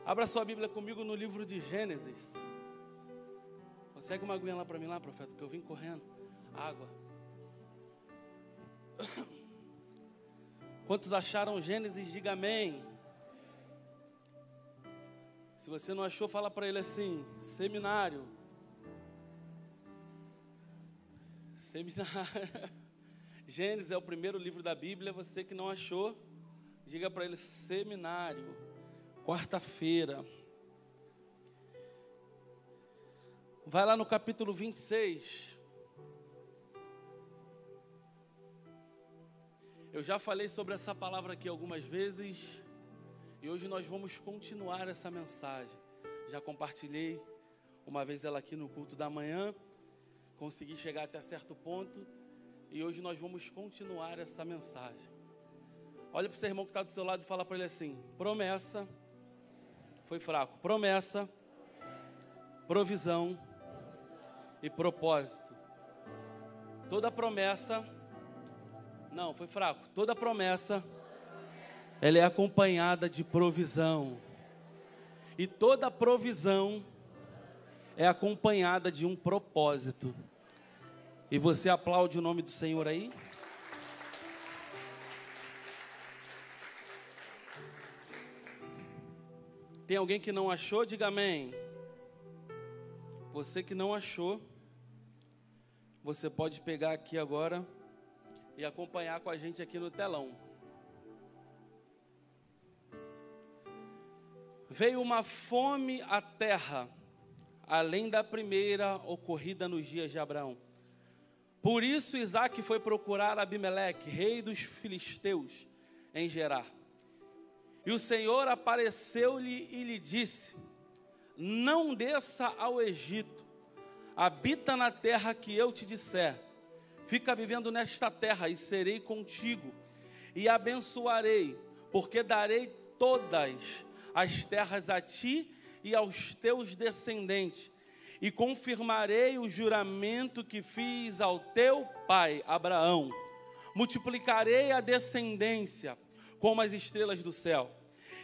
Abra sua Bíblia comigo no livro de Gênesis. Consegue uma aguinha lá para mim, lá, profeta, que eu vim correndo. Água. Quantos acharam Gênesis, diga amém. Se você não achou, fala para ele assim: seminário. Seminário. Gênesis é o primeiro livro da Bíblia. Você que não achou, diga para ele: seminário. Quarta-feira. Vai lá no capítulo 26. Eu já falei sobre essa palavra aqui algumas vezes. E hoje nós vamos continuar essa mensagem. Já compartilhei uma vez ela aqui no culto da manhã. Consegui chegar até certo ponto. E hoje nós vamos continuar essa mensagem. Olha para o seu irmão que está do seu lado e fala para ele assim: promessa. Foi fraco. Promessa, provisão e propósito. Toda promessa, não, foi fraco. Toda promessa, ela é acompanhada de provisão. E toda provisão é acompanhada de um propósito. E você aplaude o nome do Senhor aí? Tem alguém que não achou? Diga amém. Você que não achou, você pode pegar aqui agora e acompanhar com a gente aqui no telão. Veio uma fome à terra, além da primeira ocorrida nos dias de Abraão. Por isso Isaque foi procurar Abimeleque, rei dos filisteus, em Gerar. E o Senhor apareceu-lhe e lhe disse: não desça ao Egito, habita na terra que eu te disser. Fica vivendo nesta terra e serei contigo, e abençoarei, porque darei todas as terras a ti e aos teus descendentes, e confirmarei o juramento que fiz ao teu pai Abraão. Multiplicarei a descendência como as estrelas do céu,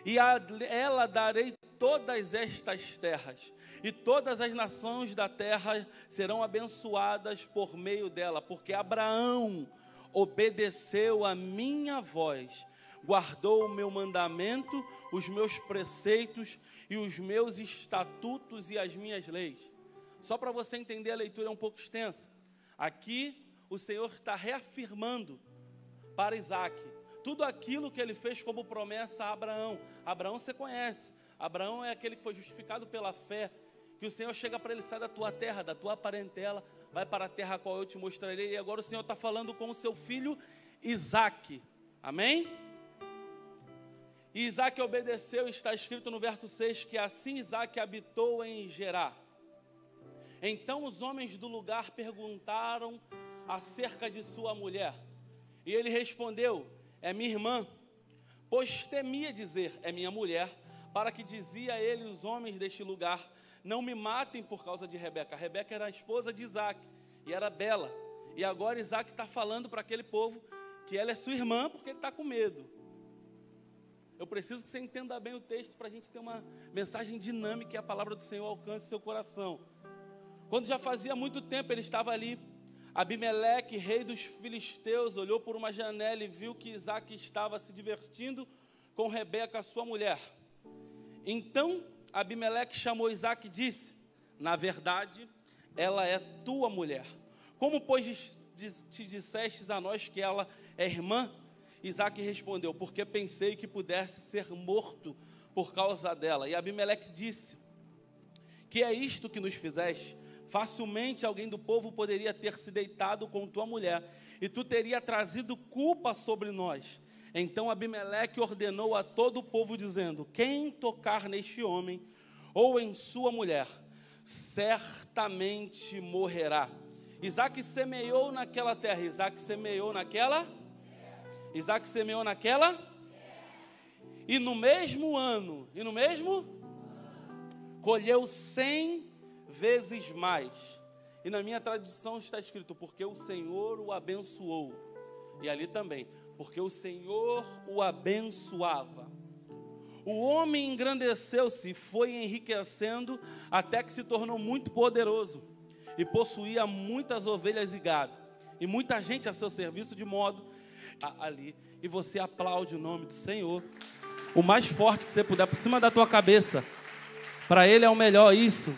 e a ela darei todas estas terras, e todas as nações da terra serão abençoadas por meio dela, porque Abraão obedeceu a minha voz, guardou o meu mandamento, os meus preceitos e os meus estatutos e as minhas leis. Só para você entender, a leitura é um pouco extensa. Aqui o Senhor está reafirmando para Isaque tudo aquilo que ele fez como promessa a Abraão. Abraão você conhece. Abraão é aquele que foi justificado pela fé. Que o Senhor chega para ele: sai da tua terra, da tua parentela, vai para a terra a qual eu te mostrarei. E agora o Senhor está falando com o seu filho Isaque. Amém? E Isaque obedeceu. Está escrito no verso 6 que assim Isaque habitou em Gerar. Então os homens do lugar perguntaram acerca de sua mulher. E ele respondeu: é minha irmã. Pois temia dizer: é minha mulher, para que dizia ele os homens deste lugar: não me matem por causa de Rebeca. Rebeca era a esposa de Isaque e era bela. E agora Isaque está falando para aquele povo que ela é sua irmã, porque ele está com medo. Eu preciso que você entenda bem o texto para a gente ter uma mensagem dinâmica e a palavra do Senhor alcance seu coração. Quando já fazia muito tempo ele estava ali, Abimeleque, rei dos filisteus, olhou por uma janela e viu que Isaque estava se divertindo com Rebeca, sua mulher. Então Abimeleque chamou Isaque e disse: na verdade, ela é tua mulher. Como, pois, te dissestes a nós que ela é irmã? Isaque respondeu: porque pensei que pudesse ser morto por causa dela. E Abimeleque disse: que é isto que nos fizeste? Facilmente alguém do povo poderia ter se deitado com tua mulher, e tu teria trazido culpa sobre nós. Então Abimeleque ordenou a todo o povo, dizendo: quem tocar neste homem ou em sua mulher, certamente morrerá. Isaque semeou naquela terra. Isaque semeou naquela? Isaque semeou naquela? E no mesmo ano, colheu 100 vezes mais. E na minha tradução está escrito: porque o Senhor o abençoou. E ali também: porque o Senhor o abençoava. O homem engrandeceu-se e foi enriquecendo até que se tornou muito poderoso e possuía muitas ovelhas e gado e muita gente a seu serviço, de modo ali. E você aplaude o nome do Senhor, o mais forte que você puder, por cima da tua cabeça. Para Ele é o melhor isso.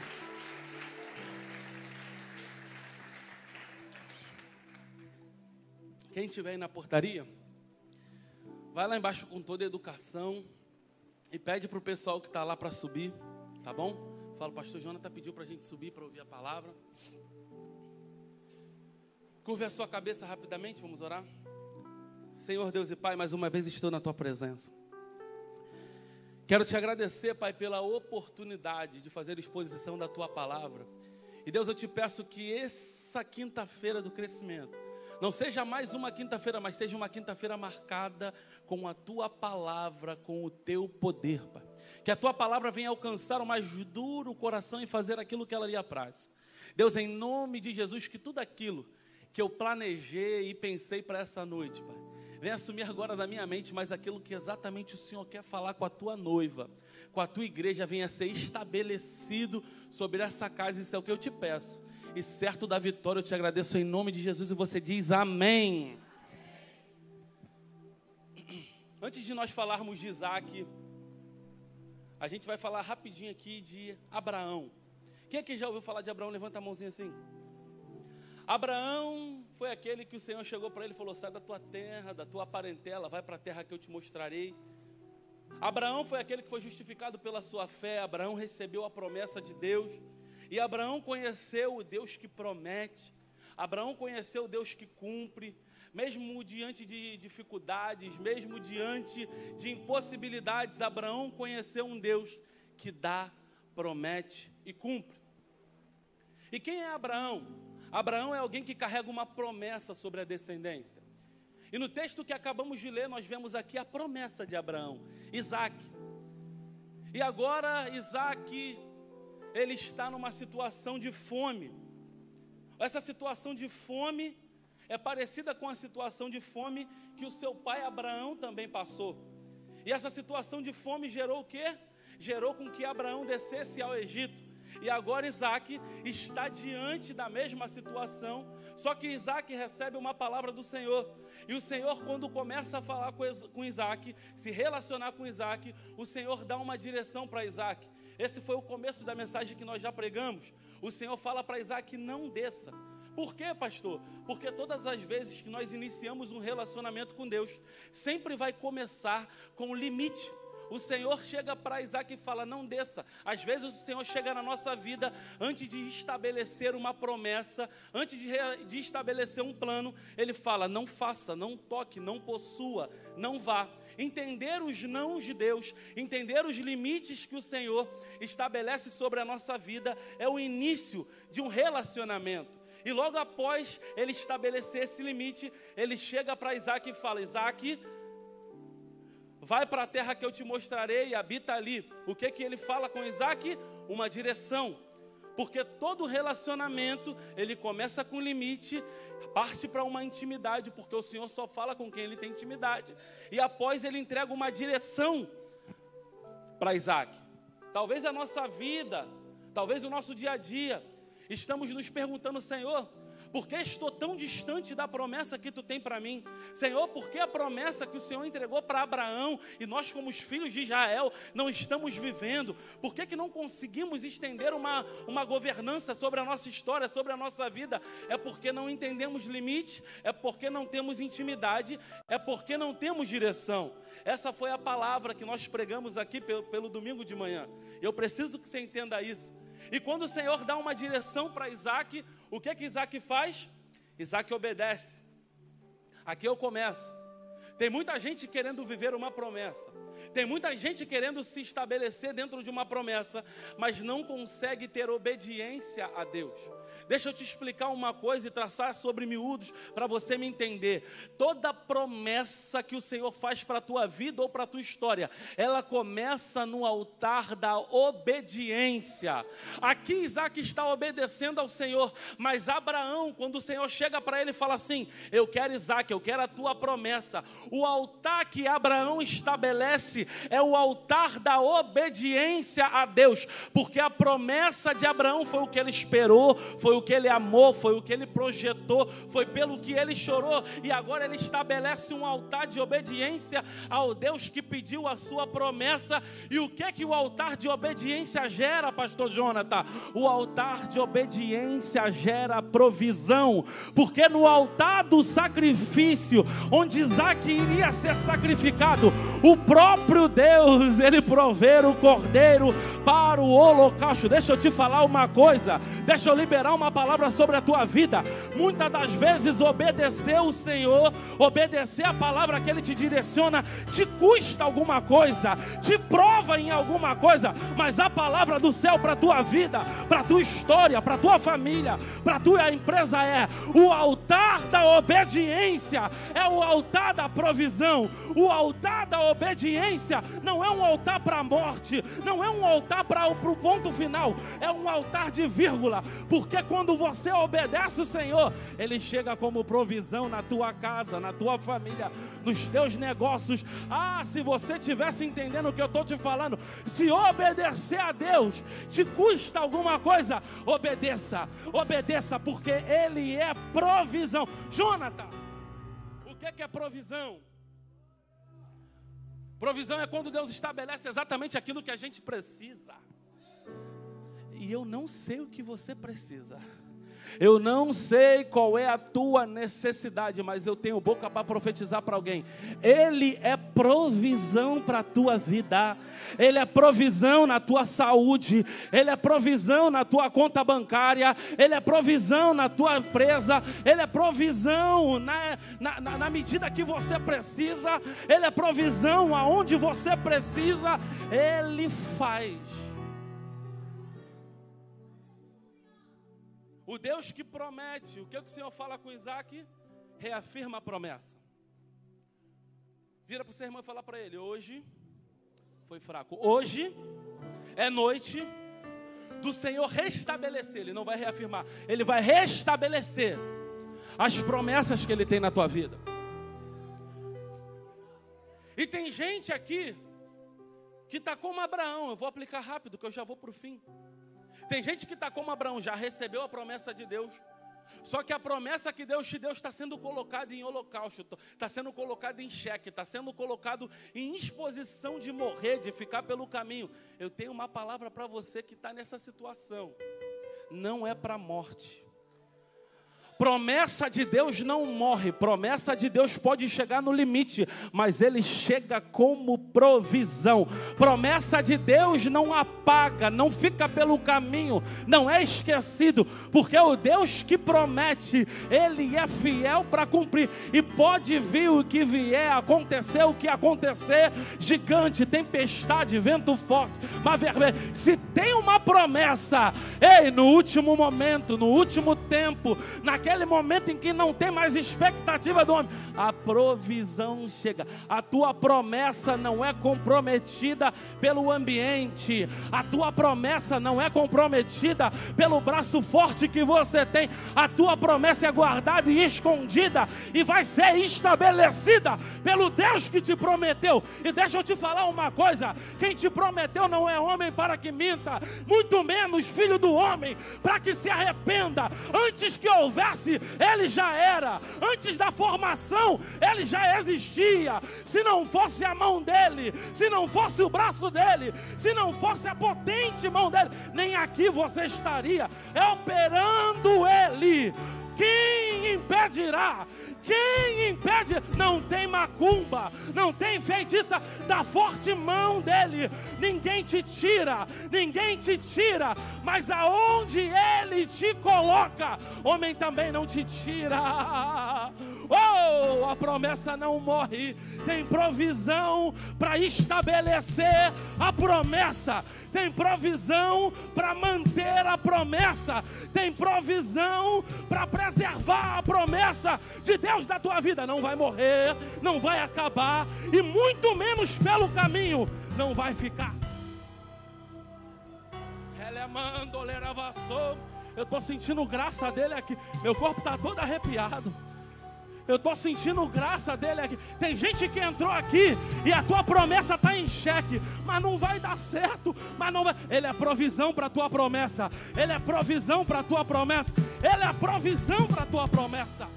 Quem estiver aí na portaria, vai lá embaixo com toda a educação e pede para o pessoal que está lá para subir, tá bom? Fala, o pastor Jonathan pediu para a gente subir para ouvir a palavra. Curve a sua cabeça rapidamente, vamos orar. Senhor Deus e Pai, mais uma vez estou na Tua presença. Quero Te agradecer, Pai, pela oportunidade de fazer exposição da Tua palavra. E Deus, eu Te peço que essa quinta-feira do crescimento não seja mais uma quinta-feira, mas seja uma quinta-feira marcada com a Tua palavra, com o Teu poder, Pai. Que a Tua palavra venha alcançar o mais duro coração e fazer aquilo que ela lhe apraz. Deus, em nome de Jesus, que tudo aquilo que eu planejei e pensei para essa noite, Pai, venha assumir agora da minha mente, mas aquilo que exatamente o Senhor quer falar com a Tua noiva, com a Tua igreja, venha ser estabelecido sobre essa casa. Isso é o que eu Te peço. E certo da vitória, eu Te agradeço em nome de Jesus. E você diz amém. Antes de nós falarmos de Isaac, a gente vai falar rapidinho aqui de Abraão. Quem aqui já ouviu falar de Abraão? Levanta a mãozinha assim. Abraão foi aquele que o Senhor chegou para ele e falou: sai da tua terra, da tua parentela, vai para a terra que eu te mostrarei. Abraão foi aquele que foi justificado pela sua fé. Abraão recebeu a promessa de Deus. E Abraão conheceu o Deus que promete. Abraão conheceu o Deus que cumpre. Mesmo diante de dificuldades, mesmo diante de impossibilidades, Abraão conheceu um Deus que dá, promete e cumpre. E quem é Abraão? Abraão é alguém que carrega uma promessa sobre a descendência. E no texto que acabamos de ler, nós vemos aqui a promessa de Abraão, Isaac. E agora Isaac, ele está numa situação de fome. Essa situação de fome é parecida com a situação de fome que o seu pai Abraão também passou. E essa situação de fome gerou o quê? Gerou com que Abraão descesse ao Egito. E agora Isaac está diante da mesma situação, só que Isaac recebe uma palavra do Senhor. E o Senhor, quando começa a falar com Isaac, se relacionar com Isaac, o Senhor dá uma direção para Isaac. Esse foi o começo da mensagem que nós já pregamos. O Senhor fala para Isaac: não desça. Por quê, pastor? Porque todas as vezes que nós iniciamos um relacionamento com Deus, sempre vai começar com um limite. O Senhor chega para Isaac e fala: não desça. Às vezes o Senhor chega na nossa vida antes de estabelecer uma promessa, antes de estabelecer um plano. Ele fala: não faça, não toque, não possua, não vá. Entender os nãos de Deus, entender os limites que o Senhor estabelece sobre a nossa vida é o início de um relacionamento. E logo após ele estabelecer esse limite, ele chega para Isaac e fala: Isaac, vai para a terra que eu te mostrarei e habita ali. O que ele fala com Isaac? Uma direção. Porque todo relacionamento, ele começa com limite, parte para uma intimidade, porque o Senhor só fala com quem ele tem intimidade. E após ele entrega uma direção para Isaac. Talvez a nossa vida, talvez o nosso dia a dia, estamos nos perguntando: Senhor, por que estou tão distante da promessa que Tu tem para mim? Senhor, por que a promessa que o Senhor entregou para Abraão e nós, como os filhos de Israel, não estamos vivendo? Por que não conseguimos estender uma governança sobre a nossa história, sobre a nossa vida? É porque não entendemos limite, é porque não temos intimidade, é porque não temos direção. Essa foi a palavra que nós pregamos aqui pelo domingo de manhã. Eu preciso que você entenda isso. E quando o Senhor dá uma direção para Isaac, o que Isaac faz? Isaac obedece. Aqui eu começo. Tem muita gente querendo viver uma promessa. Tem muita gente querendo se estabelecer dentro de uma promessa, mas não consegue ter obediência a Deus. Deixa eu te explicar uma coisa e traçar sobre miúdos para você me entender. Toda promessa que o Senhor faz para a tua vida ou para a tua história, ela começa no altar da obediência. Aqui Isaac está obedecendo ao Senhor, mas Abraão, quando o Senhor chega para ele e fala assim: eu quero Isaac, eu quero a tua promessa. O altar que Abraão estabelece é o altar da obediência a Deus, porque a promessa de Abraão foi o que ele esperou, foi o que ele amou, foi o que ele projetou, foi pelo que ele chorou, e agora ele estabelece um altar de obediência ao Deus que pediu a sua promessa. E o que é que o altar de obediência gera, pastor Jonathan? O altar de obediência gera provisão, porque no altar do sacrifício, onde Isaac iria ser sacrificado, o próprio Deus, ele provê o cordeiro para o holocausto. Deixa eu te falar uma coisa, deixa eu liberar uma palavra sobre a tua vida. Muitas das vezes obedecer o Senhor, obedecer a palavra que Ele te direciona, te custa alguma coisa, te prova em alguma coisa, mas a palavra do céu para a tua vida, para a tua história, para a tua família, para a tua empresa é: o altar da obediência é o altar da provisão. O altar da obediência não é um altar para a morte, não é um altar para o ponto final, é um altar de vírgula, porque quando você obedece o Senhor, Ele chega como provisão na tua casa, na tua família, nos teus negócios. Se você estivesse entendendo o que eu estou te falando, se obedecer a Deus te custa alguma coisa, obedeça, obedeça, porque Ele é provisão. Jonathan, o que é provisão? Provisão é quando Deus estabelece exatamente aquilo que a gente precisa. E eu não sei o que você precisa. Eu não sei qual é a tua necessidade, mas eu tenho boca para profetizar para alguém. Ele é provisão para a tua vida. Ele é provisão na tua saúde. Ele é provisão na tua conta bancária. Ele é provisão na tua empresa. Ele é provisão na medida que você precisa. Ele é provisão aonde você precisa. Ele faz. O Deus que promete, o que o Senhor fala com Isaac? Reafirma a promessa. Vira para o seu irmão e fala para ele: hoje, foi fraco, hoje é noite do Senhor restabelecer. Ele não vai reafirmar, Ele vai restabelecer as promessas que Ele tem na tua vida. E tem gente aqui que está como Abraão. Eu vou aplicar rápido, que eu já vou para o fim. Tem gente que está como Abraão, já recebeu a promessa de Deus, só que a promessa que Deus te deu está sendo colocada em holocausto, está sendo colocada em xeque, está sendo colocado em exposição de morrer, de ficar pelo caminho. Eu tenho uma palavra para você que está nessa situação: não é para a morte. Promessa de Deus não morre, promessa de Deus pode chegar no limite, mas Ele chega como provisão. Promessa de Deus não apaga, não fica pelo caminho, não é esquecido, porque o Deus que promete, Ele é fiel para cumprir. E pode vir o que vier, acontecer o que acontecer, gigante, tempestade, vento forte, mas se tem uma promessa, no último momento, no último tempo, naquele momento em que não tem mais expectativa do homem, a provisão chega. A tua promessa não é comprometida pelo ambiente, a tua promessa não é comprometida pelo braço forte que você tem. A tua promessa é guardada e escondida e vai ser estabelecida pelo Deus que te prometeu. E deixa eu te falar uma coisa: quem te prometeu não é homem para que minta, muito menos filho do homem para que se arrependa. Antes que houvesse, Ele já era. Antes da formação, Ele já existia. Se não fosse a mão dEle, se não fosse o braço dEle, se não fosse a potente mão dEle, nem aqui você estaria. É operando Ele. Quem impedirá? Quem impede? Não tem macumba, não tem feitiça da forte mão dEle. Ninguém te tira, ninguém te tira, mas aonde Ele te coloca, homem também não te tira. A promessa não morre. Tem provisão para estabelecer a promessa, tem provisão para manter a promessa, tem provisão para preservar a promessa de Deus da tua vida. Não vai morrer, não vai acabar, e muito menos pelo caminho não vai ficar. Eu estou sentindo graça dele aqui, meu corpo está todo arrepiado. Eu estou sentindo graça dele aqui. Tem gente que entrou aqui e a tua promessa está em xeque, mas não vai dar certo, mas não vai. Ele é provisão para a tua promessa. Ele é provisão para a tua promessa. Ele é provisão para a tua promessa.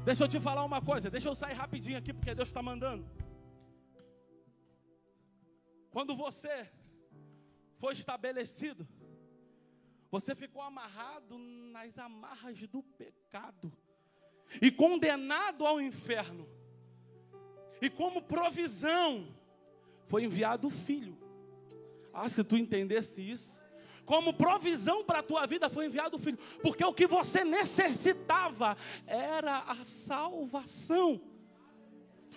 Deixa eu te falar uma coisa. Deixa eu sair rapidinho aqui porque Deus está mandando. Quando você foi estabelecido, você ficou amarrado nas amarras do pecado e condenado ao inferno. E como provisão foi enviado o Filho. Se tu entendesse isso, como provisão para a tua vida foi enviado o Filho, porque o que você necessitava era a salvação.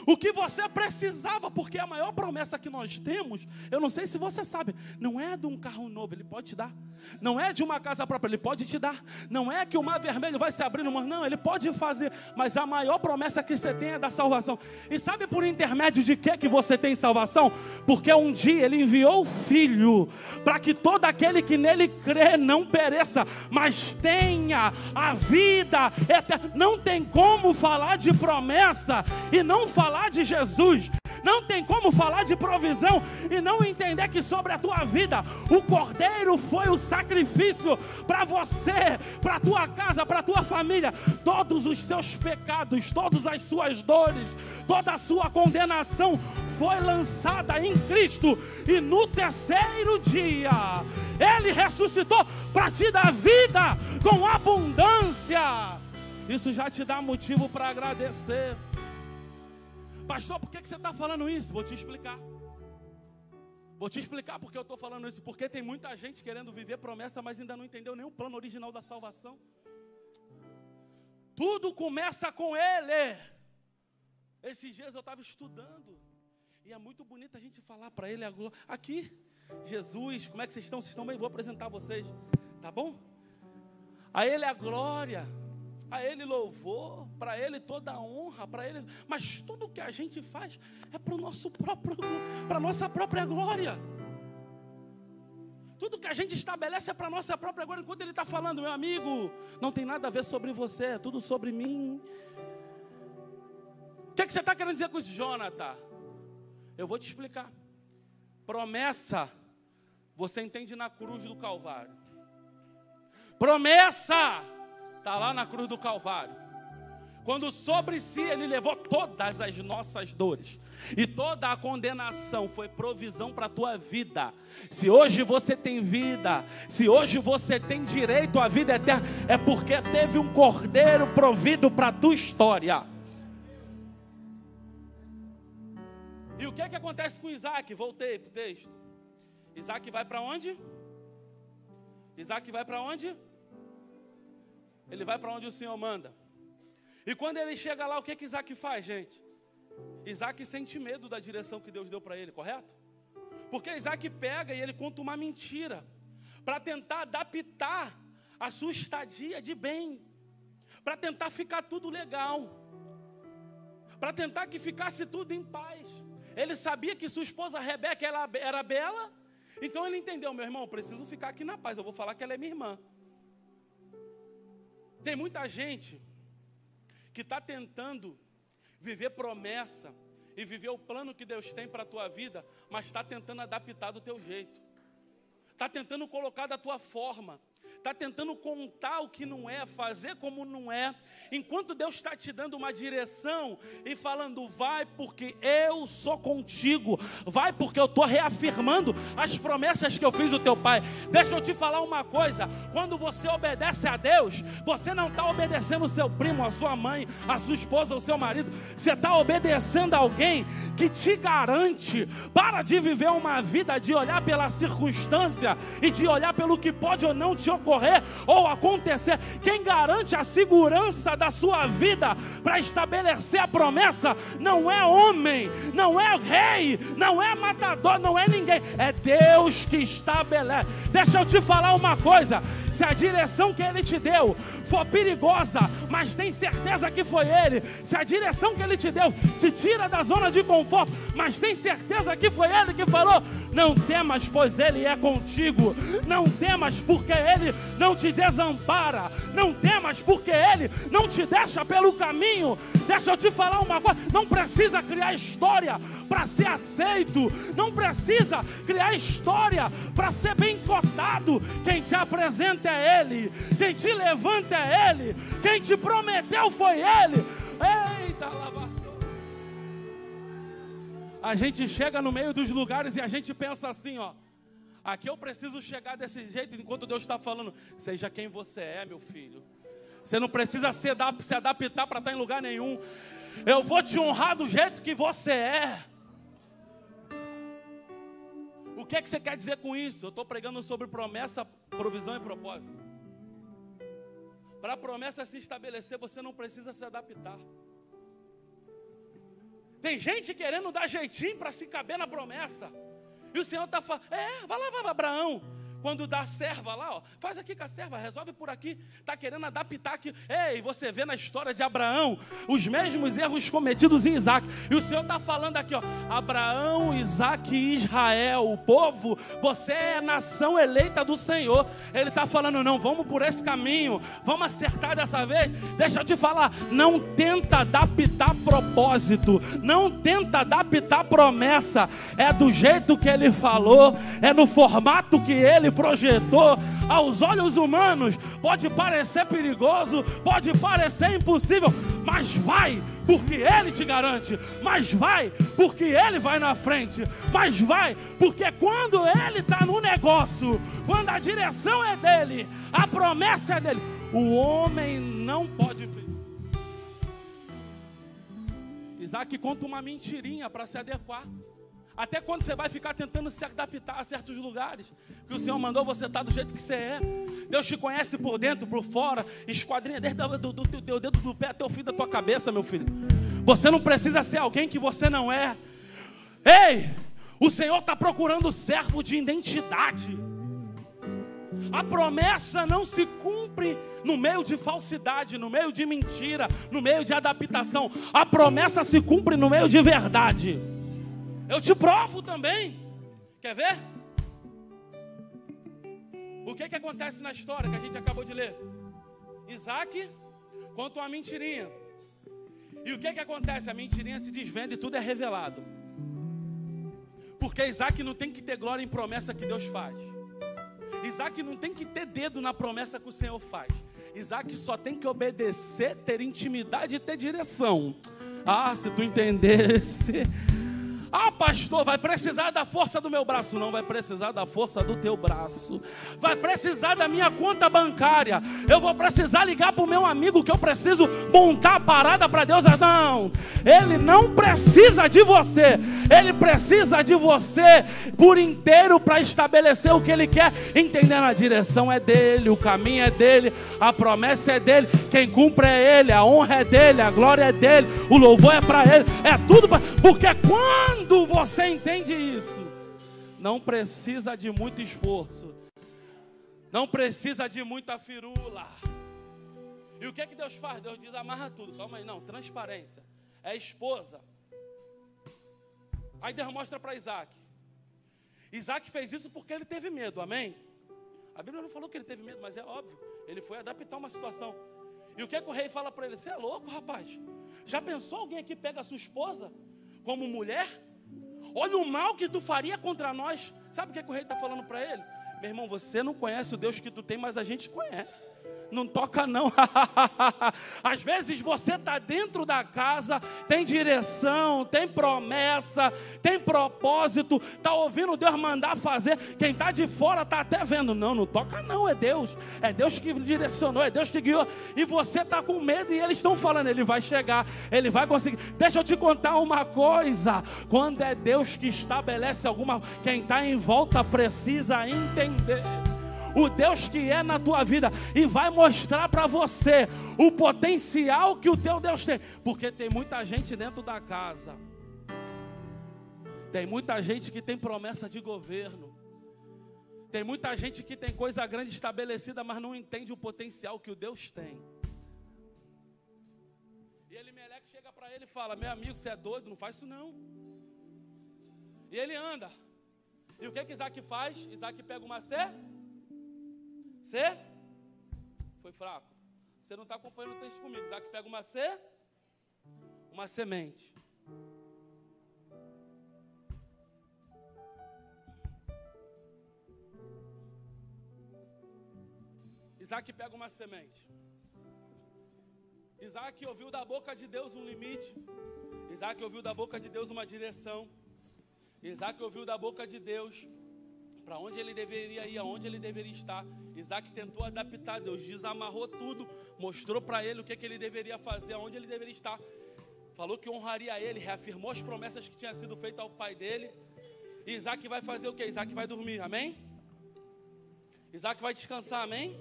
O que você precisava, porque a maior promessa que nós temos, eu não sei se você sabe, não é de um carro novo, Ele pode te dar. Não é de uma casa própria, Ele pode te dar. Não é que o mar vermelho vai se abrir no mar, não, Ele pode fazer. Mas a maior promessa que você tem é da salvação. E sabe por intermédio de que você tem salvação? Porque um dia Ele enviou o Filho, para que todo aquele que nele crê não pereça, mas tenha a vida eterna. Não tem como falar de promessa e não falar de Jesus. Não tem como falar de provisão e não entender que sobre a tua vida o Cordeiro foi o sacrifício para você, para a tua casa, para a tua família. Todos os seus pecados, todas as suas dores, toda a sua condenação foi lançada em Cristo. E no terceiro dia Ele ressuscitou para te dar vida com abundância. Isso já te dá motivo para agradecer. Pastor, por que você está falando isso? Vou te explicar. Vou te explicar porque eu estou falando isso. Porque tem muita gente querendo viver promessa, mas ainda não entendeu nem o plano original da salvação. Tudo começa com Ele. Esses dias eu estava estudando. E é muito bonito a gente falar para Ele a glória. Aqui, Jesus, como é que vocês estão? Vocês estão bem? Vou apresentar vocês. Tá bom? A Ele a glória. A Ele louvor, para Ele toda a honra, para Ele, mas tudo que a gente faz é para o nosso próprio, para a nossa própria glória. Tudo que a gente estabelece é para a nossa própria glória. Enquanto Ele está falando, meu amigo, não tem nada a ver sobre você, é tudo sobre mim. O que você está querendo dizer com isso, Jonathan? Eu vou te explicar. Promessa, você entende na cruz do Calvário. Promessa está lá na cruz do Calvário. Quando sobre si Ele levou todas as nossas dores. E toda a condenação foi provisão para a tua vida. Se hoje você tem vida, se hoje você tem direito à vida eterna, é porque teve um cordeiro provido para a tua história. E o que acontece com Isaac? Voltei para o texto. Isaac vai para onde? Isaac vai para onde? Ele vai para onde o Senhor manda. E quando ele chega lá, o que Isaac faz, gente? Isaac sente medo da direção que Deus deu para ele, correto? Porque Isaac pega e ele conta uma mentira para tentar adaptar a sua estadia de bem, para tentar ficar tudo legal, para tentar que ficasse tudo em paz. Ele sabia que sua esposa Rebeca era bela, então ele entendeu, meu irmão, preciso ficar aqui na paz, eu vou falar que ela é minha irmã. Tem muita gente que está tentando viver promessa e viver o plano que Deus tem para a tua vida, mas está tentando adaptar do teu jeito, está tentando colocar da tua forma, está tentando contar o que não é, fazer como não é, enquanto Deus está te dando uma direção e falando, vai porque eu sou contigo, vai porque eu estou reafirmando as promessas que eu fiz do teu pai. Deixa eu te falar uma coisa, quando você obedece a Deus, você não está obedecendo o seu primo, a sua mãe, a sua esposa, o seu marido, você está obedecendo a alguém que te garante. Para de viver uma vida de olhar pela circunstância e de olhar pelo que pode ou não te ocorrer ou acontecer. Quem garante a segurança da sua vida para estabelecer a promessa não é homem, não é rei, não é matador, não é ninguém, é Deus que estabelece. Deixa eu te falar uma coisa, se a direção que Ele te deu for perigosa, mas tem certeza que foi Ele, se a direção que Ele te deu te tira da zona de conforto, mas tem certeza que foi Ele que falou, Não temas, pois Ele é contigo. Não temas, porque Ele não te desampara. Não temas, porque Ele não te deixa pelo caminho. Deixa eu te falar uma coisa. Não precisa criar história para ser aceito. Não precisa criar história para ser bem cotado. Quem te apresenta é Ele. Quem te levanta é Ele. Quem te prometeu foi Ele. Eita, lavação. A gente chega no meio dos lugares e a gente pensa assim, ó. Aqui eu preciso chegar desse jeito, enquanto Deus está falando. Seja quem você é, meu filho. Você não precisa se adaptar para estar em lugar nenhum. Eu vou te honrar do jeito que você é. O que é que você quer dizer com isso? Eu estou pregando sobre promessa, provisão e propósito. Para a promessa se estabelecer, você não precisa se adaptar. Tem gente querendo dar jeitinho para se caber na promessa. E o Senhor está falando, vai lá, Abraão. Quando dá a serva lá, ó, faz aqui com a serva, resolve por aqui. Está querendo adaptar aqui. Ei, você vê na história de Abraão os mesmos erros cometidos em Isaac. E o Senhor está falando aqui, ó, Abraão, Isaac e Israel, o povo, você é a nação eleita do Senhor. Ele está falando, não, vamos por esse caminho, vamos acertar dessa vez. Deixa eu te falar, não tenta adaptar propósito, não tenta adaptar promessa. É do jeito que Ele falou, é no formato que Ele projetou. Aos olhos humanos pode parecer perigoso, pode parecer impossível, mas vai, porque Ele te garante. Mas vai, porque Ele vai na frente. Mas vai, porque quando Ele está no negócio, quando a direção é dEle, a promessa é dEle, o homem não pode. Isaac conta uma mentirinha para se adequar. Até quando você vai ficar tentando se adaptar a certos lugares que o Senhor mandou você estar do jeito que você é. Deus te conhece por dentro, por fora, esquadrinha desde do teu dedo do pé até o fim da tua cabeça, meu filho. Você não precisa ser alguém que você não é. Ei, o Senhor está procurando servo de identidade. A promessa não se cumpre no meio de falsidade, no meio de mentira, no meio de adaptação. A promessa se cumpre no meio de verdade. Eu te provo também. Quer ver? O que acontece na história que a gente acabou de ler? Isaac conta uma mentirinha. E o que acontece? A mentirinha se desvenda e tudo é revelado. Porque Isaac não tem que ter glória em promessa que Deus faz. Isaac não tem que ter dedo na promessa que o Senhor faz. Isaac só tem que obedecer, ter intimidade e ter direção. Ah, se tu entendesse... Ah, pastor, vai precisar da força do meu braço. Não, vai precisar da força do teu braço. Vai precisar da minha conta bancária. Eu vou precisar ligar para o meu amigo que eu preciso montar a parada para Deus. Não, Ele não precisa de você. Ele precisa de você por inteiro para estabelecer o que Ele quer. Entendendo, a direção é dEle, o caminho é dEle, a promessa é dEle, quem cumpre é Ele, a honra é dEle, a glória é dEle, o louvor é para Ele, é tudo para... Porque quando você entende isso, não precisa de muito esforço, não precisa de muita firula. E o que Deus faz? Deus diz, amarra tudo. Calma aí, não, transparência. É esposa. Aí Deus mostra para Isaac. Isaac fez isso porque ele teve medo, amém? A Bíblia não falou que ele teve medo, mas é óbvio, ele foi adaptar uma situação. E o que o rei fala para ele? Você é louco, rapaz? Já pensou alguém aqui pega a sua esposa como mulher? Olha o mal que tu faria contra nós. Sabe o que o rei está falando para ele? Meu irmão, você não conhece o Deus que tu tem, mas a gente conhece. Não toca não. Às vezes você está dentro da casa, tem direção, tem promessa, tem propósito, está ouvindo Deus mandar fazer. Quem está de fora está até vendo. Não, não toca não, é Deus. É Deus que direcionou, é Deus que guiou. E você está com medo e eles estão falando, ele vai chegar, ele vai conseguir. Deixa eu te contar uma coisa. Quando é Deus que estabelece alguma coisa, quem está em volta precisa entender. O Deus que é na tua vida e vai mostrar para você o potencial que o teu Deus tem. Porque tem muita gente dentro da casa, tem muita gente que tem promessa de governo, tem muita gente que tem coisa grande estabelecida, mas não entende o potencial que o Deus tem. E Elimeleque chega para ele e fala, meu amigo, você é doido, não faz isso não. E ele anda. E o que Isaac faz? Isaac pega uma foi fraco. Você não está acompanhando o texto comigo. Isaac pega uma semente. Isaac pega uma semente. Isaac ouviu da boca de Deus um limite. Isaac ouviu da boca de Deus uma direção. Isaac ouviu da boca de Deus para onde ele deveria ir, aonde ele deveria estar. Isaac tentou adaptar, Deus desamarrou tudo, mostrou para ele o que ele deveria fazer, aonde ele deveria estar. Falou que honraria ele, reafirmou as promessas que tinham sido feitas ao pai dele. E Isaac vai fazer o quê? Isaac vai dormir, amém? Isaac vai descansar, amém?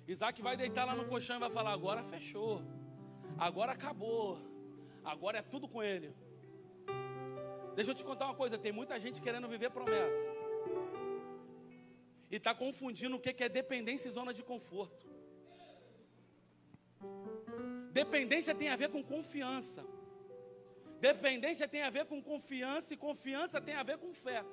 Isaac vai deitar lá no colchão e vai falar, agora fechou, agora acabou, agora é tudo com ele. Deixa eu te contar uma coisa, tem muita gente querendo viver promessa e está confundindo o que é dependência e zona de conforto. Dependência tem a ver com confiança. Dependência tem a ver com confiança e confiança tem a ver com fé.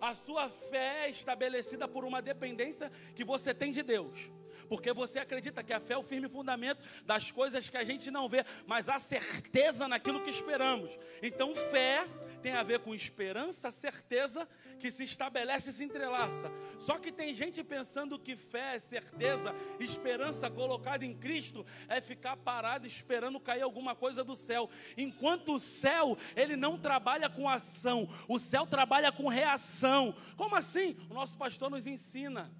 A sua fé é estabelecida por uma dependência que você tem de Deus. Porque você acredita que a fé é o firme fundamento das coisas que a gente não vê, mas a certeza naquilo que esperamos. Então fé tem a ver com esperança, certeza que se estabelece e se entrelaça. Só que tem gente pensando que fé é certeza, esperança colocada em Cristo é ficar parado esperando cair alguma coisa do céu. Enquanto o céu, ele não trabalha com ação, o céu trabalha com reação. Como assim? O nosso pastor nos ensina.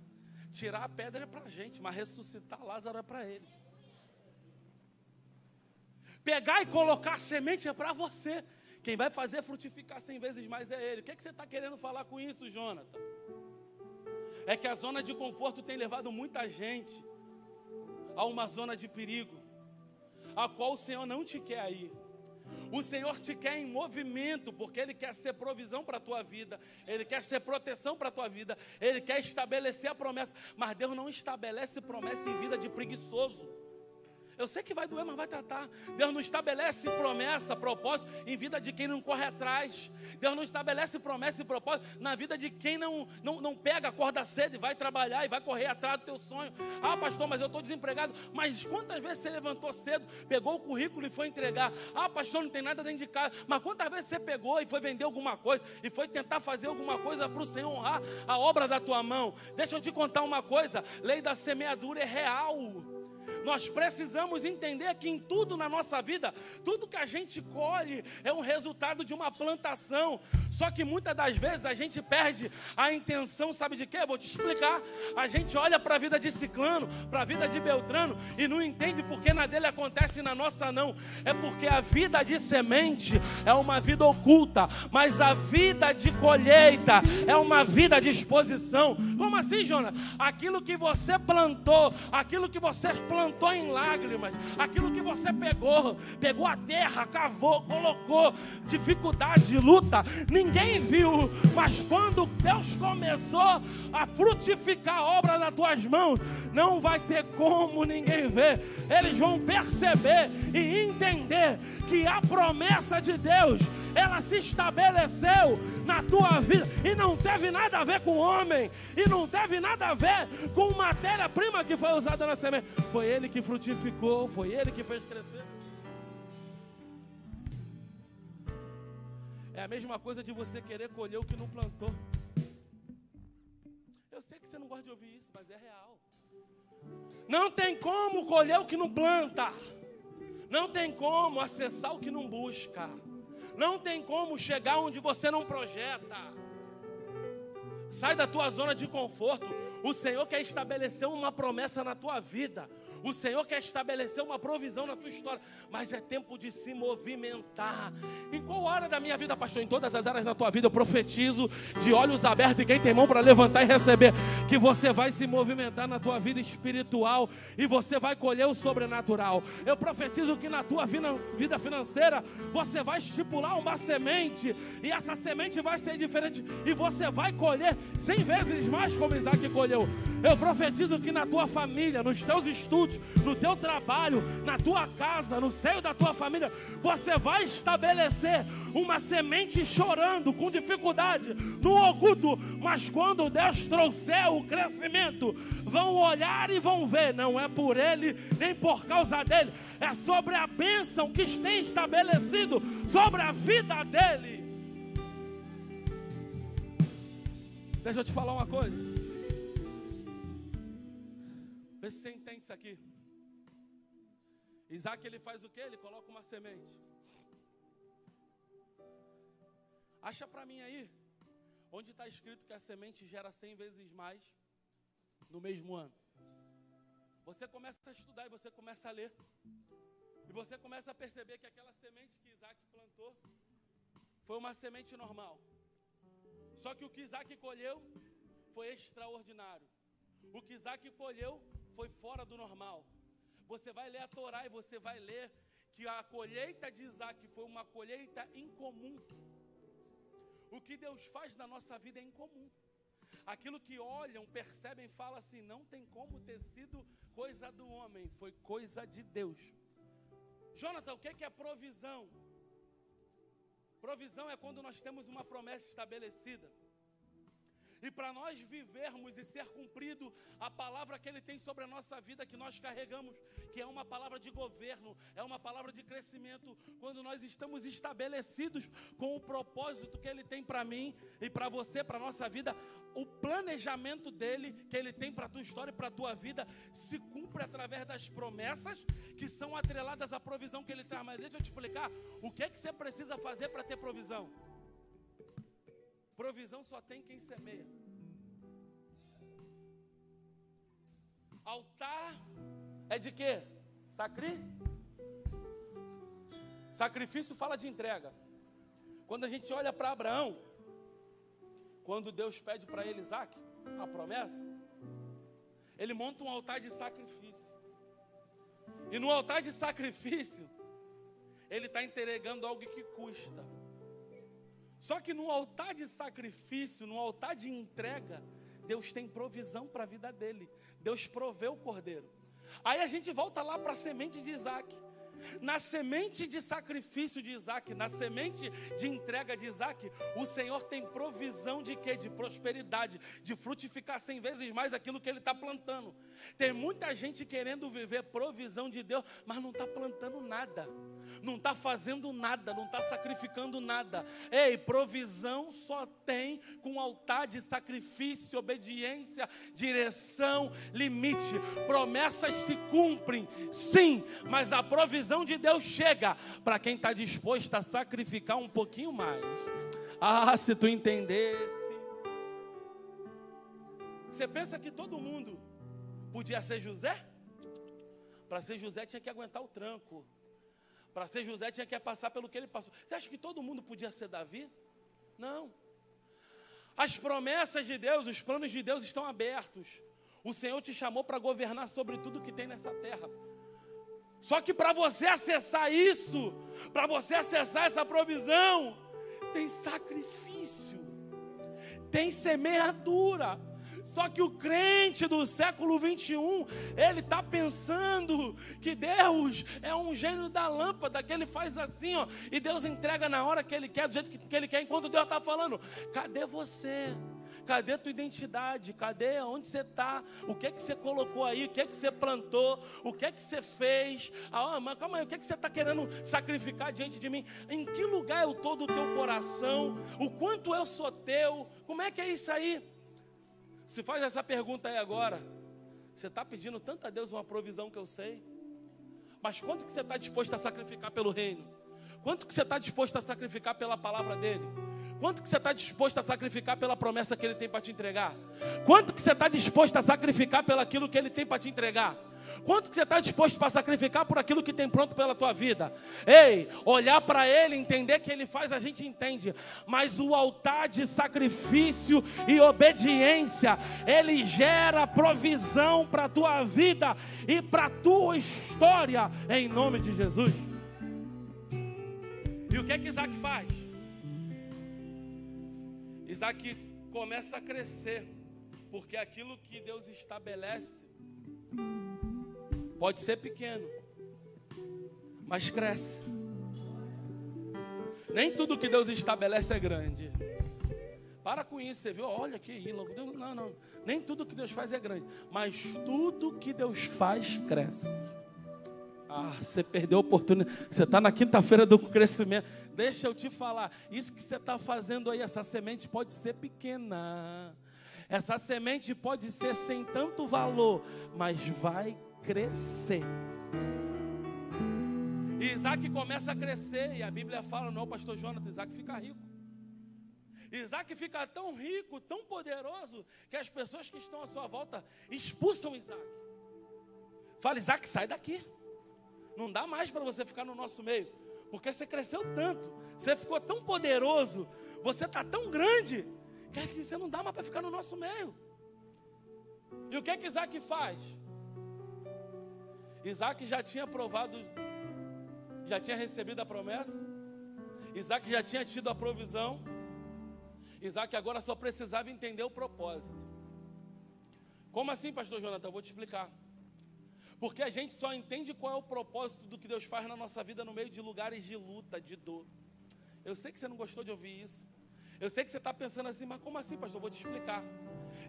Tirar a pedra é para a gente, mas ressuscitar Lázaro é para ele. Pegar e colocar semente é para você. Quem vai fazer frutificar 100 vezes mais é ele. O que você está querendo falar com isso, Jonathan? É que a zona de conforto tem levado muita gente a uma zona de perigo, a qual o Senhor não te quer aí. O Senhor te quer em movimento, porque Ele quer ser provisão para a tua vida, Ele quer ser proteção para a tua vida, Ele quer estabelecer a promessa, mas Deus não estabelece promessa em vida de preguiçoso. Eu sei que vai doer, mas vai tratar. Deus não estabelece promessa, propósito em vida de quem não corre atrás. Deus não estabelece promessa e propósito na vida de quem não pega, acorda cedo e vai trabalhar e vai correr atrás do teu sonho. Ah, pastor, mas eu estou desempregado. Mas quantas vezes você levantou cedo, pegou o currículo e foi entregar? Ah, pastor, não tem nada dentro de casa. Mas quantas vezes você pegou e foi vender alguma coisa e foi tentar fazer alguma coisa para o Senhor honrar a obra da tua mão? Deixa eu te contar uma coisa, lei da semeadura é real. Nós precisamos entender que em tudo na nossa vida, tudo que a gente colhe é um resultado de uma plantação. Só que muitas das vezes a gente perde a intenção, sabe de quê? Vou te explicar. A gente olha para a vida de Ciclano, para a vida de Beltrano e não entende porque na dele acontece e na nossa não. É porque a vida de semente é uma vida oculta, mas a vida de colheita é uma vida de exposição. Como assim, Jonas? Aquilo que você plantou, aquilo que você plantou em lágrimas, aquilo que você pegou a terra, cavou, colocou, dificuldade, luta, ninguém viu, mas quando Deus começou a frutificar a obra das tuas mãos, não vai ter como ninguém ver. Eles vão perceber e entender que a promessa de Deus, ela se estabeleceu na tua vida e não teve nada a ver com o homem, e não teve nada a ver com matéria-prima que foi usada na semente. Foi Ele que frutificou, foi Ele que fez crescer. É a mesma coisa de você querer colher o que não plantou. Eu sei que você não gosta de ouvir isso, mas é real. Não tem como colher o que não planta. Não tem como acessar o que não busca. Não tem como chegar onde você não projeta. Sai da tua zona de conforto. O Senhor quer estabelecer uma promessa na tua vida. O Senhor quer estabelecer uma provisão na tua história. Mas é tempo de se movimentar. Em qual área da minha vida, pastor? Em todas as áreas da tua vida eu profetizo de olhos abertos e quem tem mão para levantar e receber, que você vai se movimentar na tua vida espiritual e você vai colher o sobrenatural. Eu profetizo que na tua vida financeira você vai estipular uma semente e essa semente vai ser diferente e você vai colher 100 vezes mais como Isaac colheu. Eu profetizo que na tua família, nos teus estudos, no teu trabalho, na tua casa, no seio da tua família, você vai estabelecer uma semente chorando, com dificuldade, no oculto, mas quando Deus trouxer o crescimento, vão olhar e vão ver, não é por ele, nem por causa dele, é sobre a bênção que tem estabelecido sobre a vida dele. Deixa eu te falar uma coisa. Vê se você entende isso aqui. Isaac, ele faz o quê? Ele coloca uma semente. Acha para mim aí, onde está escrito que a semente gera 100 vezes mais no mesmo ano. Você começa a estudar e você começa a ler. E você começa a perceber que aquela semente que Isaac plantou foi uma semente normal. Só que o que Isaac colheu foi extraordinário. O que Isaac colheu foi fora do normal. Você vai ler a Torá e você vai ler que a colheita de Isaac foi uma colheita incomum. O que Deus faz na nossa vida é incomum. Aquilo que olham, percebem, falam assim, não tem como ter sido coisa do homem, foi coisa de Deus. Jonathan, o que é provisão? Provisão é quando nós temos uma promessa estabelecida. E para nós vivermos e ser cumprido a palavra que Ele tem sobre a nossa vida, que nós carregamos, que é uma palavra de governo, é uma palavra de crescimento, quando nós estamos estabelecidos com o propósito que Ele tem para mim e para você, para a nossa vida, o planejamento dEle, que Ele tem para a tua história e para a tua vida, se cumpre através das promessas que são atreladas à provisão que Ele traz. Mas deixa eu te explicar, o que é que você precisa fazer para ter provisão? Provisão só tem quem semeia. Altar é de quê? Sacrifício fala de entrega. Quando a gente olha para Abraão, quando Deus pede para ele Isaac, a promessa, ele monta um altar de sacrifício. E no altar de sacrifício, ele está entregando algo que custa. Só que no altar de sacrifício, no altar de entrega, Deus tem provisão para a vida dele. Deus proveu o cordeiro. Aí a gente volta lá para a semente de Isaac. Na semente de sacrifício de Isaac, na semente de entrega de Isaac, o Senhor tem provisão de quê? De prosperidade, de frutificar 100 vezes mais aquilo que Ele está plantando. Tem muita gente querendo viver provisão de Deus, mas não está plantando nada, não está fazendo nada, não está sacrificando nada. Ei, provisão só tem com altar de sacrifício, obediência, direção, limite. Promessas se cumprem, sim, mas a provisão de Deus chega para quem está disposto a sacrificar um pouquinho mais. Ah, se tu entendesse. Você pensa que todo mundo podia ser José? Para ser José tinha que aguentar o tranco. Para ser José tinha que passar pelo que ele passou. Você acha que todo mundo podia ser Davi? Não. As promessas de Deus, os planos de Deus estão abertos. O Senhor te chamou para governar sobre tudo que tem nessa terra. Só que para você acessar isso, para você acessar essa provisão, tem sacrifício, tem semeadura. Só que o crente do século 21, ele está pensando que Deus é um gênio da lâmpada, que Ele faz assim, ó, e Deus entrega na hora que Ele quer, do jeito que Ele quer, enquanto Deus está falando. Cadê você? Cadê tua identidade? Cadê onde você está? O que é que você colocou aí? O que é que você plantou? O que é que você fez? Ah, mas calma aí, o que é que você está querendo sacrificar diante de mim? Em que lugar eu estou do teu coração? O quanto eu sou teu? Como é que é isso aí? Se faz essa pergunta aí agora, você está pedindo tanto a Deus uma provisão que eu sei, mas quanto que você está disposto a sacrificar pelo reino? Quanto que você está disposto a sacrificar pela palavra dele? Quanto que você está disposto a sacrificar pela promessa que Ele tem para te entregar? Quanto que você está disposto a sacrificar pelo aquilo que Ele tem para te entregar? Quanto que você está disposto para sacrificar por aquilo que tem pronto pela tua vida? Ei, olhar para Ele, entender que Ele faz, a gente entende. Mas o altar de sacrifício e obediência, ele gera provisão para a tua vida e para a tua história, em nome de Jesus. E o que é que Isaac faz? Isaac começa a crescer, porque aquilo que Deus estabelece pode ser pequeno, mas cresce. Nem tudo que Deus estabelece é grande. Para com isso, você viu? Olha que ílado. Não. Nem tudo que Deus faz é grande. Mas tudo que Deus faz cresce. Você perdeu a oportunidade. Você está na quinta-feira do crescimento. Deixa eu te falar. Isso que você está fazendo aí, essa semente pode ser pequena. Essa semente pode ser sem tanto valor. Mas vai crescer. E Isaac começa a crescer. E a Bíblia fala, não, pastor Jonathan, Isaac fica rico. Isaac fica tão rico, tão poderoso, que as pessoas que estão à sua volta expulsam Isaac. Fala, Isaac, sai daqui. Não dá mais para você ficar no nosso meio. Porque você cresceu tanto, você ficou tão poderoso, você está tão grande, que você não dá mais para ficar no nosso meio. E o que que Isaac faz? Isaac já tinha provado, já tinha recebido a promessa. Isaac já tinha tido a provisão. Isaac agora só precisava entender o propósito. Como assim, pastor Jonathan? Eu vou te explicar. Porque a gente só entende qual é o propósito do que Deus faz na nossa vida no meio de lugares de luta, de dor. Eu sei que você não gostou de ouvir isso. Eu sei que você está pensando assim, mas como assim, pastor? Eu vou te explicar.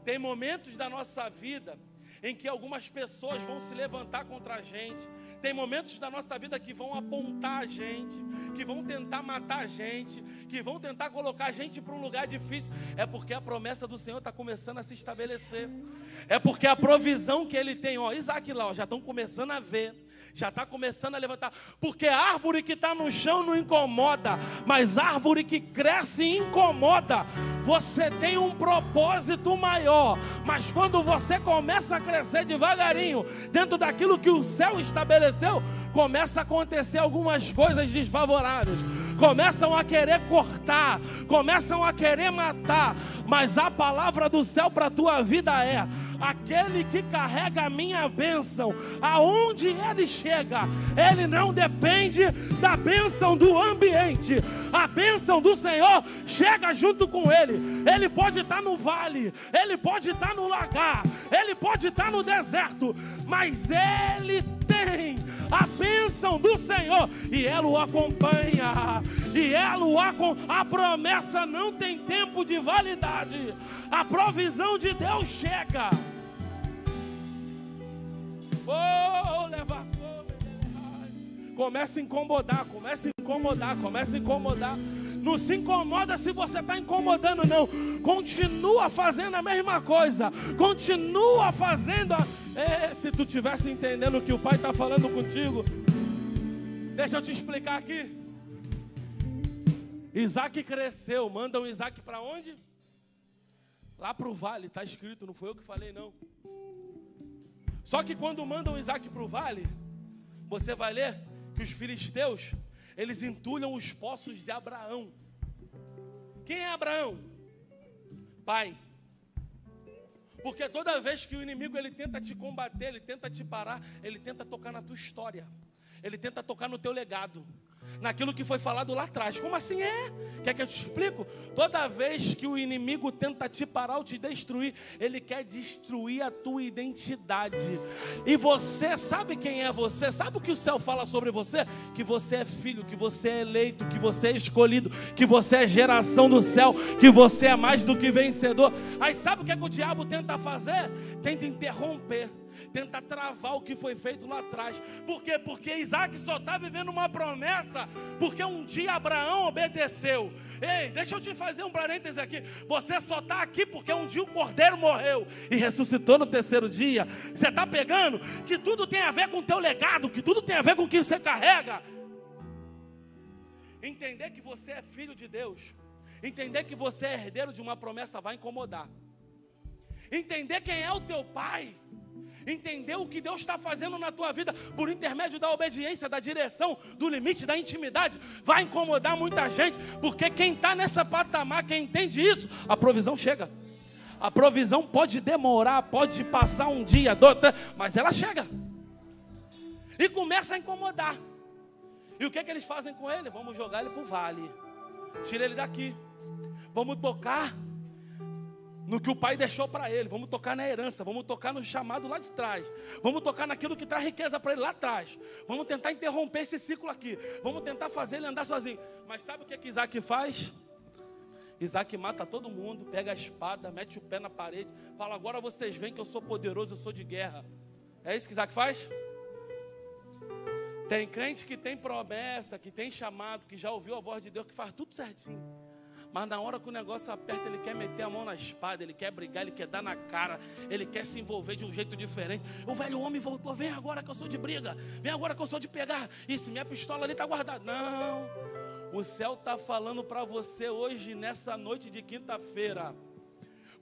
Tem momentos da nossa vida em que algumas pessoas vão se levantar contra a gente. Tem momentos da nossa vida que vão apontar a gente, que vão tentar matar a gente, que vão tentar colocar a gente para um lugar difícil. É porque a promessa do Senhor está começando a se estabelecer. É porque a provisão que Ele tem, Isaac lá, já estão começando a ver, já está começando a levantar. Porque a árvore que está no chão não incomoda, mas a árvore que cresce incomoda. Você tem um propósito maior, mas quando você começa a crescer devagarinho, dentro daquilo que o céu estabeleceu, começa a acontecer algumas coisas desfavoráveis. Começam a querer cortar, começam a querer matar, mas a palavra do céu para a tua vida é: aquele que carrega a minha bênção, aonde ele chega, ele não depende da bênção do ambiente. A bênção do Senhor chega junto com ele. Ele pode estar no vale, ele pode estar no lagar, ele pode estar no deserto, mas ele tem a bênção do Senhor e ela o acompanha. E ela a promessa não tem tempo de validade. A provisão de Deus chega. Começa a incomodar, começa a incomodar, começa a incomodar. Não se incomoda se você está incomodando, não. Continua fazendo a mesma coisa. Continua fazendo se tu estivesse entendendo o que o Pai está falando contigo. Deixa eu te explicar aqui. Isaac cresceu. Mandam Isaac para onde? Lá para o vale, está escrito, não foi eu que falei não. Só que quando mandam Isaac para o vale, você vai ler que os filisteus, eles entulham os poços de Abraão. Quem é Abraão? Pai. Porque toda vez que o inimigo ele tenta te combater, ele tenta te parar, ele tenta tocar na tua história. Ele tenta tocar no teu legado, naquilo que foi falado lá atrás. Como assim é? Quer que eu te explico? Toda vez que o inimigo tenta te parar ou te destruir, ele quer destruir a tua identidade. E você sabe quem é você? Sabe o que o céu fala sobre você? Que você é filho, que você é eleito, que você é escolhido, que você é geração do céu, que você é mais do que vencedor. Aí sabe o que é que o diabo tenta fazer? Tenta interromper. Tenta travar o que foi feito lá atrás. Por quê? Porque Isaac só está vivendo uma promessa porque um dia Abraão obedeceu. Ei, deixa eu te fazer um parêntese aqui. Você só está aqui porque um dia o cordeiro morreu e ressuscitou no terceiro dia. Você está pegando que tudo tem a ver com o teu legado, que tudo tem a ver com o que você carrega. Entender que você é filho de Deus, entender que você é herdeiro de uma promessa vai incomodar. Entender quem é o teu pai, entender o que Deus está fazendo na tua vida por intermédio da obediência, da direção, do limite, da intimidade, vai incomodar muita gente, porque quem está nessa patamar, quem entende isso, a provisão chega. A provisão pode demorar, pode passar um dia, dois, mas ela chega. E começa a incomodar. E o que eles fazem com ele? Vamos jogar ele para o vale. Tira ele daqui. Vamos tocar no que o pai deixou para ele, vamos tocar na herança, vamos tocar no chamado lá de trás, vamos tocar naquilo que traz riqueza para ele lá atrás, vamos tentar interromper esse ciclo aqui, vamos tentar fazer ele andar sozinho. Mas sabe o que Isaac faz? Isaac mata todo mundo, pega a espada, mete o pé na parede, fala, agora vocês veem que eu sou poderoso, eu sou de guerra. É isso que Isaac faz? Tem crente que tem promessa, que tem chamado, que já ouviu a voz de Deus, que faz tudo certinho. Mas na hora que o negócio aperta, ele quer meter a mão na espada, ele quer brigar, ele quer dar na cara, ele quer se envolver de um jeito diferente. O velho homem voltou, vem agora que eu sou de briga, vem agora que eu sou de pegar. E se minha pistola ali está guardada? Não, o céu está falando para você hoje, nessa noite de quinta-feira.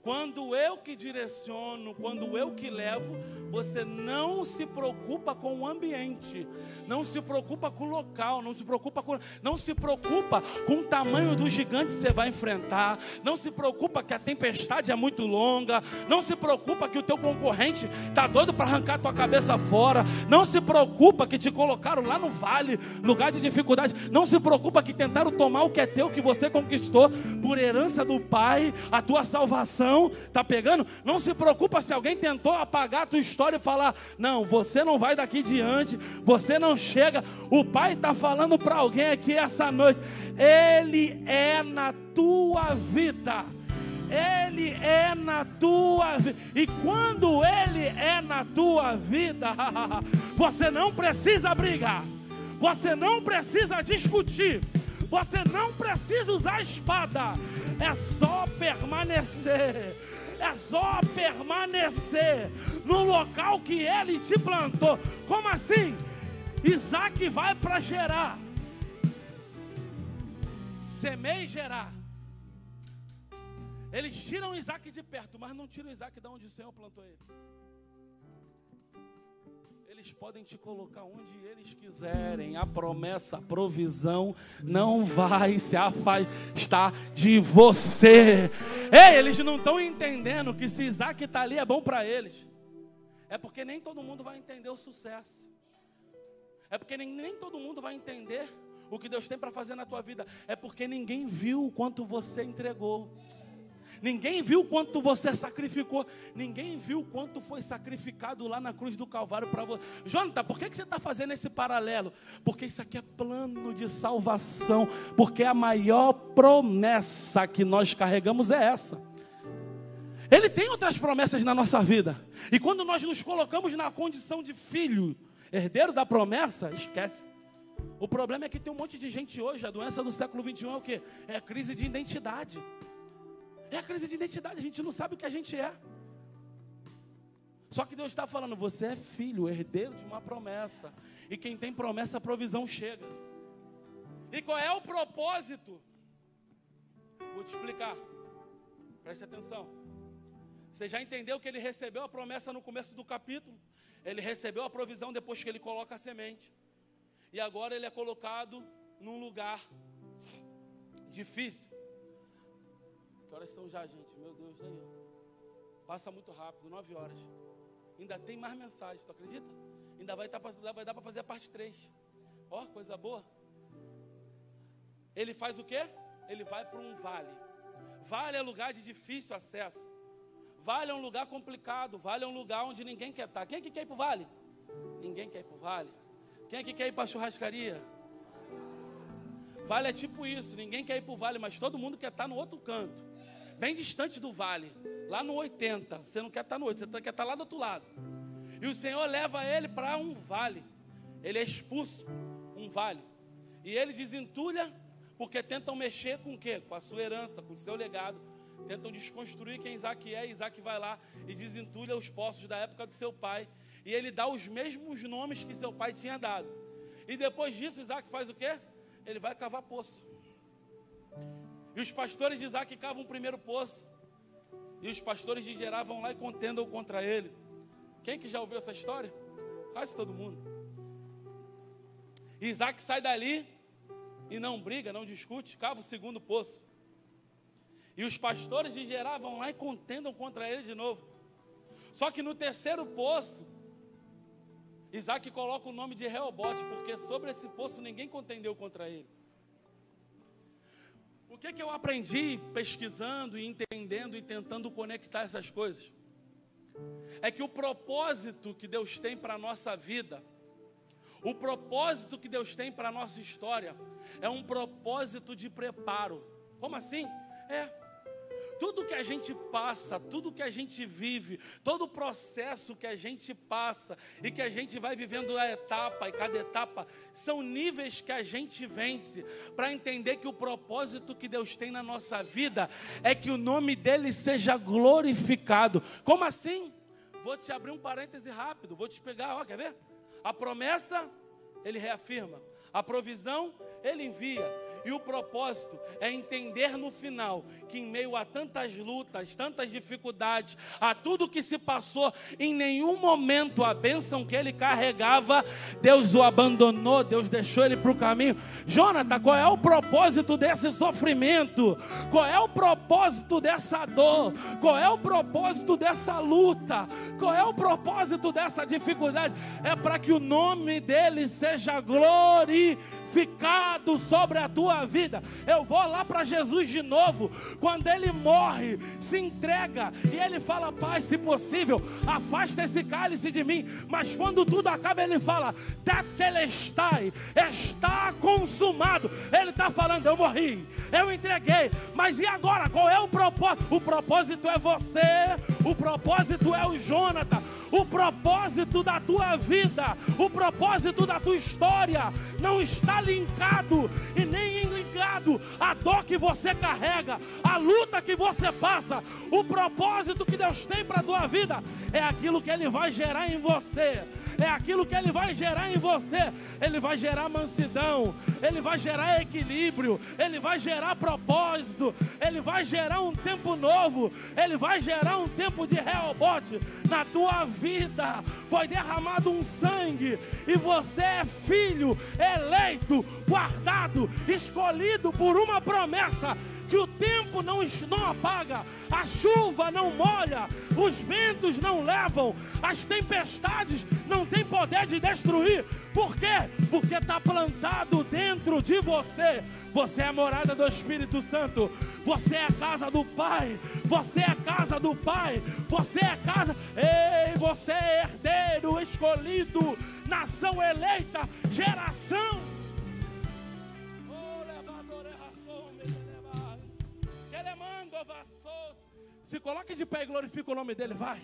Quando eu que direciono, quando eu que levo, você não se preocupa com o ambiente, não se preocupa com o local, não se preocupa com o tamanho do gigante que você vai enfrentar, não se preocupa que a tempestade é muito longa, não se preocupa que o teu concorrente está doido para arrancar a tua cabeça fora, não se preocupa que te colocaram lá no vale, lugar de dificuldade, não se preocupa que tentaram tomar o que é teu, que você conquistou por herança do Pai, a tua salvação. Tá pegando? Não se preocupa se alguém tentou apagar a tua história e falar, não, você não vai daqui diante, você não chega. O Pai está falando para alguém aqui essa noite, Ele é na tua vida. Ele é na tua vida. E quando Ele é na tua vida, você não precisa brigar, você não precisa discutir, você não precisa usar a espada. É só permanecer. É só permanecer no local que Ele te plantou. Como assim? Isaac vai para Gerar. Semeia e Gerar. Eles tiram Isaac de perto, mas não tiram Isaac de onde o Senhor plantou ele. Eles podem te colocar onde eles quiserem. A promessa, a provisão não vai se afastar de você. Ei, eles não estão entendendo que se Isaac está ali é bom para eles. É porque nem todo mundo vai entender o sucesso. É porque nem todo mundo vai entender o que Deus tem para fazer na tua vida. É porque ninguém viu o quanto você entregou. Ninguém viu quanto você sacrificou. Ninguém viu quanto foi sacrificado lá na cruz do Calvário para você. Jonathan, por que você está fazendo esse paralelo? Porque isso aqui é plano de salvação. Porque a maior promessa que nós carregamos é essa. Ele tem outras promessas na nossa vida. E quando nós nos colocamos na condição de filho, herdeiro da promessa, esquece. O problema é que tem um monte de gente hoje, a doença do século 21 é o quê? É a crise de identidade. É a crise de identidade, a gente não sabe o que a gente é. Só que Deus está falando, você é filho, herdeiro de uma promessa. E quem tem promessa, a provisão chega. E qual é o propósito? Vou te explicar. Preste atenção. Você já entendeu que ele recebeu a promessa no começo do capítulo? Ele recebeu a provisão depois que ele coloca a semente. E agora ele é colocado num lugar difícil. Que horas são já, gente? Meu Deus, aí, ó. Passa muito rápido, 9 horas. Ainda tem mais mensagem, tu acredita? Ainda vai dar para fazer a parte 3. Ó, coisa boa. Ele faz o quê? Ele vai para um vale. Vale é lugar de difícil acesso. Vale é um lugar complicado. Vale é um lugar onde ninguém quer estar. Quem é que quer ir para o vale? Ninguém quer ir para o vale. Quem é que quer ir para a churrascaria? Vale é tipo isso. Ninguém quer ir para o vale, mas todo mundo quer estar no outro canto. Bem distante do vale. Lá no 80. Você não quer estar no 80, você quer estar lá do outro lado. E o Senhor leva ele para um vale. Ele é expulso. Um vale. E ele desentulha, porque tentam mexer com o quê? Com a sua herança, com o seu legado. Tentam desconstruir quem Isaac é. Isaac vai lá e desentulha os poços da época do seu pai. E ele dá os mesmos nomes que seu pai tinha dado. E depois disso, Isaac faz o quê? Ele vai cavar poço. E os pastores de Isaac cavam o primeiro poço. E os pastores de Gerar vão lá e contendam contra ele. Quem que já ouviu essa história? Quase todo mundo. E Isaac sai dali e não briga, não discute, cava o segundo poço. E os pastores de Gerar vão lá e contendam contra ele de novo. Só que no terceiro poço, Isaac coloca o nome de Reobote, porque sobre esse poço ninguém contendeu contra ele. O que eu aprendi pesquisando e entendendo e tentando conectar essas coisas? É que o propósito que Deus tem para a nossa vida, o propósito que Deus tem para a nossa história, é um propósito de preparo. Como assim? Tudo que a gente passa, tudo que a gente vive, todo o processo que a gente passa e que a gente vai vivendo a etapa, e cada etapa são níveis que a gente vence para entender que o propósito que Deus tem na nossa vida é que o nome dele seja glorificado. Como assim? Vou te abrir um parêntese rápido, vou te pegar, quer ver? A promessa, ele reafirma. A provisão, ele envia. E o propósito é entender no final que em meio a tantas lutas, tantas dificuldades, a tudo que se passou, em nenhum momento a bênção que ele carregava, Deus o abandonou, Deus deixou ele para o caminho. Jonathan, qual é o propósito desse sofrimento? Qual é o propósito dessa dor? Qual é o propósito dessa luta? Qual é o propósito dessa dificuldade? É para que o nome dele seja glorificado sobre a tua vida. Eu vou lá para Jesus de novo. Quando ele morre, se entrega e ele fala: Pai, se possível, afasta esse cálice de mim. Mas quando tudo acaba, ele fala: Tetelestai, está consumado. Ele está falando: eu morri, eu entreguei, mas e agora? Qual é o propósito? O propósito é você, o propósito é o Jonathan. O propósito da tua vida, o propósito da tua história não está linkado e nem ligado à dor que você carrega, à luta que você passa. O propósito que Deus tem para a tua vida é aquilo que Ele vai gerar em você. É aquilo que Ele vai gerar em você. Ele vai gerar mansidão, Ele vai gerar equilíbrio, Ele vai gerar propósito, Ele vai gerar um tempo novo, Ele vai gerar um tempo de Rehobote na tua vida. Foi derramado um sangue e você é filho eleito, guardado, escolhido por uma promessa que o tempo não apaga, a chuva não molha, os ventos não levam, as tempestades não têm poder de destruir. Por quê? Porque está plantado dentro de você. Você é a morada do Espírito Santo. Você é a casa do Pai. Você é a casa do Pai. Você é a casa... Ei, você é herdeiro, escolhido, nação eleita, geração. Se coloque de pé e glorifique o nome dele, vai.